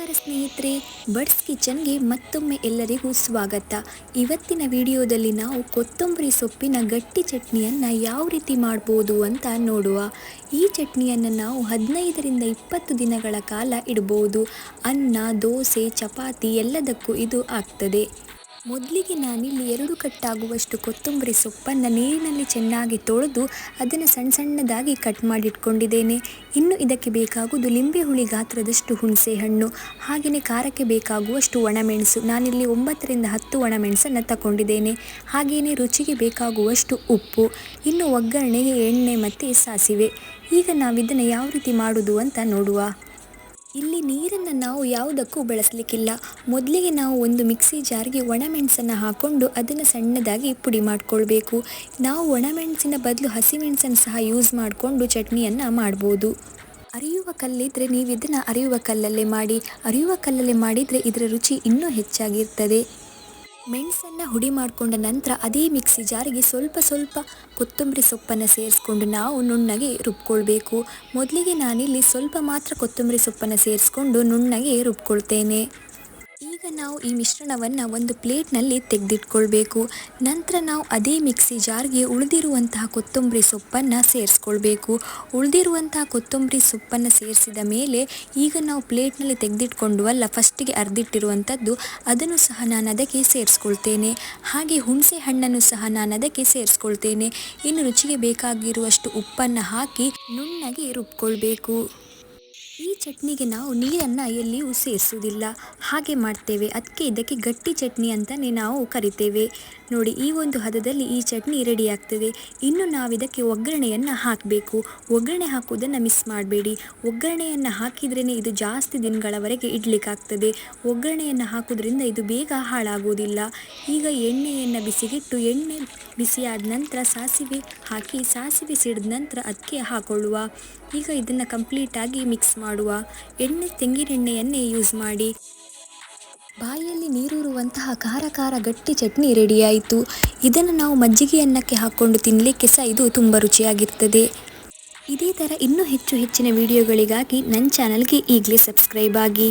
ನಮಸ್ಕಾರ ಸ್ನೇಹಿತರೆ, ಬಡ್ಸ್ ಕಿಚನ್ಗೆ ಮತ್ತೊಮ್ಮೆ ಎಲ್ಲರಿಗೂ ಸ್ವಾಗತ. ಇವತ್ತಿನ ವಿಡಿಯೋದಲ್ಲಿ ನಾವು ಕೊತ್ತಂಬರಿ ಸೊಪ್ಪಿನ ಗಟ್ಟಿ ಚಟ್ನಿಯನ್ನು ಯಾವ ರೀತಿ ಮಾಡ್ಬೋದು ಅಂತ ನೋಡುವ. ಈ ಚಟ್ನಿಯನ್ನು ನಾವು 15ರಿಂದ 20 ದಿನಗಳ ಕಾಲ ಇಡಬಹುದು. ಅನ್ನ, ದೋಸೆ, ಚಪಾತಿ ಎಲ್ಲದಕ್ಕೂ ಇದು ಆಗ್ತದೆ. ಮೊದಲಿಗೆ ನಾನಿಲ್ಲಿ 2 ಕಟ್ಟಾಗುವಷ್ಟು ಕೊತ್ತಂಬರಿ ಸೊಪ್ಪನ್ನು ನೀರಿನಲ್ಲಿ ಚೆನ್ನಾಗಿ ತೊಳೆದು ಅದನ್ನು ಸಣ್ಣ ಸಣ್ಣದಾಗಿ ಕಟ್ ಮಾಡಿಟ್ಕೊಂಡಿದ್ದೇನೆ. ಇನ್ನು ಇದಕ್ಕೆ ಬೇಕಾಗುವುದು ಲಿಂಬೆ ಹುಳಿ ಗಾತ್ರದಷ್ಟು ಹುಣಸೆ ಹಣ್ಣು, ಹಾಗೆಯೇ ಖಾರಕ್ಕೆ ಬೇಕಾಗುವಷ್ಟು ಒಣಮೆಣಸು. ನಾನಿಲ್ಲಿ 9ರಿಂದ 10 ಒಣಮೆಣಸನ್ನು ತಗೊಂಡಿದ್ದೇನೆ. ಹಾಗೆಯೇ ರುಚಿಗೆ ಬೇಕಾಗುವಷ್ಟು ಉಪ್ಪು, ಇನ್ನು ಒಗ್ಗರಣೆಗೆ ಎಣ್ಣೆ ಮತ್ತು ಸಾಸಿವೆ. ಈಗ ನಾವಿದನ್ನು ಯಾವ ರೀತಿ ಮಾಡೋದು ಅಂತ ನೋಡುವ. ಇಲ್ಲಿ ನೀರನ್ನು ನಾವು ಯಾವುದಕ್ಕೂ ಬಳಸಲಿಕ್ಕಿಲ್ಲ. ಮೊದಲಿಗೆ ನಾವು ಒಂದು ಮಿಕ್ಸಿ ಜಾರ್ಗೆ ಒಣಮೆಣಸನ್ನು ಹಾಕ್ಕೊಂಡು ಅದನ್ನು ಸಣ್ಣದಾಗಿ ಪುಡಿ ಮಾಡಿಕೊಳ್ಬೇಕು. ನಾವು ಒಣಮೆಣಸಿನ ಬದಲು ಹಸಿಮೆಣಸನ್ನು ಸಹ ಯೂಸ್ ಮಾಡಿಕೊಂಡು ಚಟ್ನಿಯನ್ನು ಮಾಡ್ಬೋದು. ಅರಿಯುವ ಕಲ್ಲಿದ್ದರೆ ನೀವು ಇದನ್ನು ಅರಿಯುವ ಕಲ್ಲಲ್ಲೇ ಮಾಡಿ. ಅರಿಯುವ ಕಲ್ಲಲ್ಲೇ ಮಾಡಿದರೆ ಇದರ ರುಚಿ ಇನ್ನೂ ಹೆಚ್ಚಾಗಿರ್ತದೆ. ಮೆಣಸನ್ನು ಹುಡಿ ಮಾಡಿಕೊಂಡ ನಂತರ ಅದೇ ಮಿಕ್ಸಿ ಜಾರಿಗೆ ಸ್ವಲ್ಪ ಕೊತ್ತಂಬರಿ ಸೊಪ್ಪನ್ನು ಸೇರಿಸ್ಕೊಂಡು ನಾವು ನುಣ್ಣಗೆ ರುಬ್ಕೊಳ್ಬೇಕು. ಮೊದಲಿಗೆ ನಾನಿಲ್ಲಿ ಸ್ವಲ್ಪ ಮಾತ್ರ ಕೊತ್ತಂಬರಿ ಸೊಪ್ಪನ್ನು ಸೇರಿಸ್ಕೊಂಡು ನುಣ್ಣಗೆ ರುಬ್ಕೊಳ್ತೇನೆ. ಈಗ ನಾವು ಈ ಮಿಶ್ರಣವನ್ನು ಒಂದು ಪ್ಲೇಟ್ನಲ್ಲಿ ತೆಗೆದಿಟ್ಕೊಳ್ಬೇಕು. ನಂತರ ನಾವು ಅದೇ ಮಿಕ್ಸಿ ಜಾರ್ಗೆ ಉಳಿದಿರುವಂತಹ ಕೊತ್ತಂಬರಿ ಸೊಪ್ಪನ್ನು ಸೇರಿಸ್ಕೊಳ್ಬೇಕು. ಉಳಿದಿರುವಂತಹ ಕೊತ್ತಂಬರಿ ಸೊಪ್ಪನ್ನು ಸೇರಿಸಿದ ಮೇಲೆ ಈಗ ನಾವು ಪ್ಲೇಟ್ನಲ್ಲಿ ತೆಗೆದಿಟ್ಕೊಂಡ್ವಲ್ಲ ಫಸ್ಟಿಗೆ ಅರ್ದಿಟ್ಟಿರುವಂಥದ್ದು, ಅದನ್ನು ಸಹ ನಾನು ಅದಕ್ಕೆ ಸೇರಿಸ್ಕೊಳ್ತೇನೆ. ಹಾಗೆ ಹುಣಸೆ ಹಣ್ಣನ್ನು ಸಹ ನಾನು ಅದಕ್ಕೆ ಸೇರಿಸ್ಕೊಳ್ತೇನೆ. ಇನ್ನು ರುಚಿಗೆ ಬೇಕಾಗಿರುವಷ್ಟು ಉಪ್ಪನ್ನು ಹಾಕಿ ನುಣ್ಣಗೆ ರುಬ್ಕೊಳ್ಬೇಕು. ಈ ಚಟ್ನಿಗೆ ನಾವು ನೀರನ್ನು ಎಲ್ಲಿಯೂ ಸೇರಿಸುವುದಿಲ್ಲ, ಹಾಗೆ ಮಾಡ್ತೇವೆ. ಅದಕ್ಕೆ ಇದಕ್ಕೆ ಗಟ್ಟಿ ಚಟ್ನಿ ಅಂತಲೇ ನಾವು ಕರಿತೇವೆ. ನೋಡಿ, ಈ ಒಂದು ಹದದಲ್ಲಿ ಈ ಚಟ್ನಿ ರೆಡಿ ಆಗ್ತದೆ. ಇನ್ನು ನಾವಿದಕ್ಕೆ ಒಗ್ಗರಣೆಯನ್ನು ಹಾಕಬೇಕು. ಒಗ್ಗರಣೆ ಹಾಕುವುದನ್ನು ಮಿಸ್ ಮಾಡಬೇಡಿ. ಒಗ್ಗರಣೆಯನ್ನು ಹಾಕಿದ್ರೇ ಇದು ಜಾಸ್ತಿ ದಿನಗಳವರೆಗೆ ಇಡಲಿಕ್ಕಾಗ್ತದೆ. ಒಗ್ಗರಣೆಯನ್ನು ಹಾಕೋದ್ರಿಂದ ಇದು ಬೇಗ ಹಾಳಾಗೋದಿಲ್ಲ. ಈಗ ಎಣ್ಣೆಯನ್ನು ಬಿಸಿಗಿಟ್ಟು ಎಣ್ಣೆ ಬಿಸಿಯಾದ ನಂತರ ಸಾಸಿವೆ ಹಾಕಿ, ಸಾಸಿವೆ ಸಿಡಿದ ನಂತರ ಅದಕ್ಕೆ ಹಾಕೊಳ್ಳುವ. ಈಗ ಇದನ್ನು ಕಂಪ್ಲೀಟಾಗಿ ಮಿಕ್ಸ್ ಮಾಡುವ. ತೆಂಗಿನೆಣ್ಣೆಯನ್ನೇ ಯೂಸ್ ಮಾಡಿ. ಬಾಯಲ್ಲಿ ನೀರೂರುವಂತಹ ಖಾರ ಗಟ್ಟಿ ಚಟ್ನಿ ರೆಡಿಯಾಯಿತು. ಇದನ್ನು ನಾವು ಮಜ್ಜಿಗೆ ಅನ್ನಕ್ಕೆ ಹಾಕ್ಕೊಂಡು ತಿನ್ನಲಿಕ್ಕೆ ಸಹ ಇದು ತುಂಬ ರುಚಿಯಾಗಿರ್ತದೆ. ಇದೇ ಥರ ಇನ್ನೂ ಹೆಚ್ಚಿನ ವಿಡಿಯೋಗಳಿಗಾಗಿ ನನ್ನ ಚಾನಲ್ಗೆ ಈಗಲೇ ಸಬ್ಸ್ಕ್ರೈಬ್ ಆಗಿ.